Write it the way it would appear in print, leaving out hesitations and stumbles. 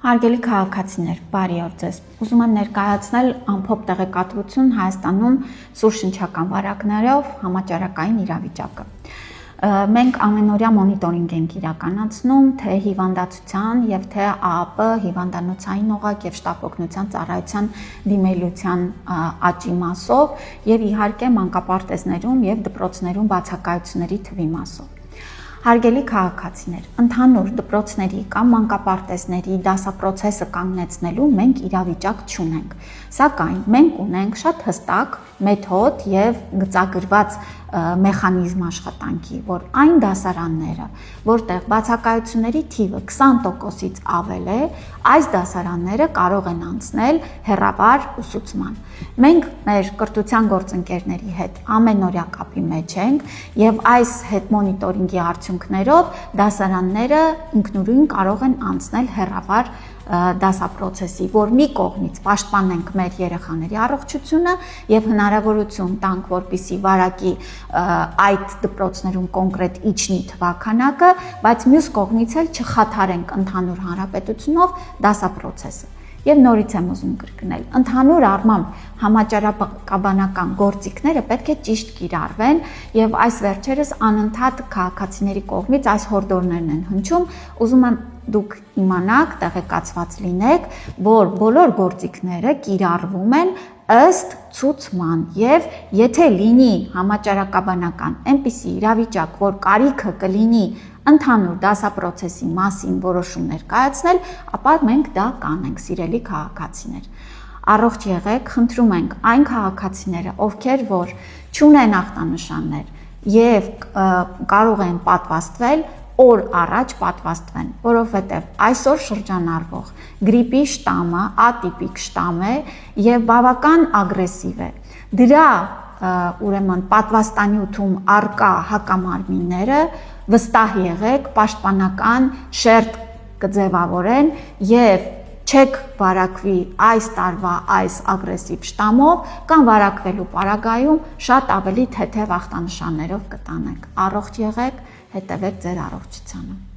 Հարգելի քաղաքացիներ, բարի օր ձեզ։ Ուզում եմ ներկայացնել ամփոփ տեղեկատվություն Հայաստանում սուրշնչական վարակներով համաճարակային իրավիճակը։ Մենք ամենօրյա մոնիտորինգ ենք իրականացնում թե հիվանդացության եւ թե ԱԱՊ հիվանդանոցային օղակ եւ շտապ օգնության ծառայության դիմելության աճի մասով եւ իհարկե մանկապարտեզներում եւ դպրոցներում բացակայությունների թվի մասով։ Հարգելի քաղաքացիներ, ընդհանուր դպրոցների կամ մանկապարտեզների դասապրոցեսը կանգնեցնելու մենք իրավիճակ չունենք, սակայն մենք ունենք շատ հստակ մեթոդ եւ գծագրված մեխանիզմ աշխատանքի, որ այն դասարանները, որտեղ բացակայությունների թիվը 20%-ից ավել է, այս դասարանները կարող են անցնել հեռավար ուսուցման։ Մենք մեր կրթության գործընկերների հետ ամենօրյա կապի մեջ ենք եւ այս հետ մոնիտորինգի արդյունքներով դասարանները ինքնուրույն կարող են անցնել հեռավար դասապրոցեսի, որ մի կողմից պաշտպանենք մեր երեխաների առողջությունը եւ հնարավորություն տանք, որպիսի վարակի այդ դպրոցներում կոնկրետ իջնի թվաքանակը, բայց մյուս կողմից էլ չխաթարենք ընդհանուր հանրապետությունով դասապրոցեսը։ Եվ նորից եմ ուզում կրկնել, ընդհանուր առմամբ համաճարակաբանական գործիքները պետք է ճիշտ կիրառվեն եւ այս վերջերս անընդհատ քաղաքացիների կողմից այս հորդորներն են հնչում, ուզում եմ դուք իմանաք, տեղեկացված լինեք, որ բոլոր գործիքները կիրառվում են ըստ ցուցման եւ եթե լինի համաճարակաբանական այնպիսի իրավիճակ, որ կարիքը կլինի ընդհանուր դասապրոցեսի մասին որոշումներ կայացնել, ապա մենք դա կանենք, սիրելի քաղաքացիներ։ Առողջ եղեք, խնդրում ենք այն քաղաքացիները, ովքեր որ չունեն ախտանշաններ եւ կարող են պատվաստվել, օր առաջ պատվաստվեն, որովհետև այսօր շրջանառվող գրիպի շտամը ատիպիկ շտամ է եւ բավական ագրեսիվ է։ Դրա ուրեմն պատվաստանյութում արկա հակամարմինները վստահ եղեք, պաշտպանական շերտ կձևավորեն եւ չեք վարակվի այս տարվա այս ագրեսիվ շտամով կամ վարակվելու պարագայում շատ ավելի թեթև ախտանշաններով կտանեք։ Առողջ եղեք, հետևեք ձեր առողջությանը։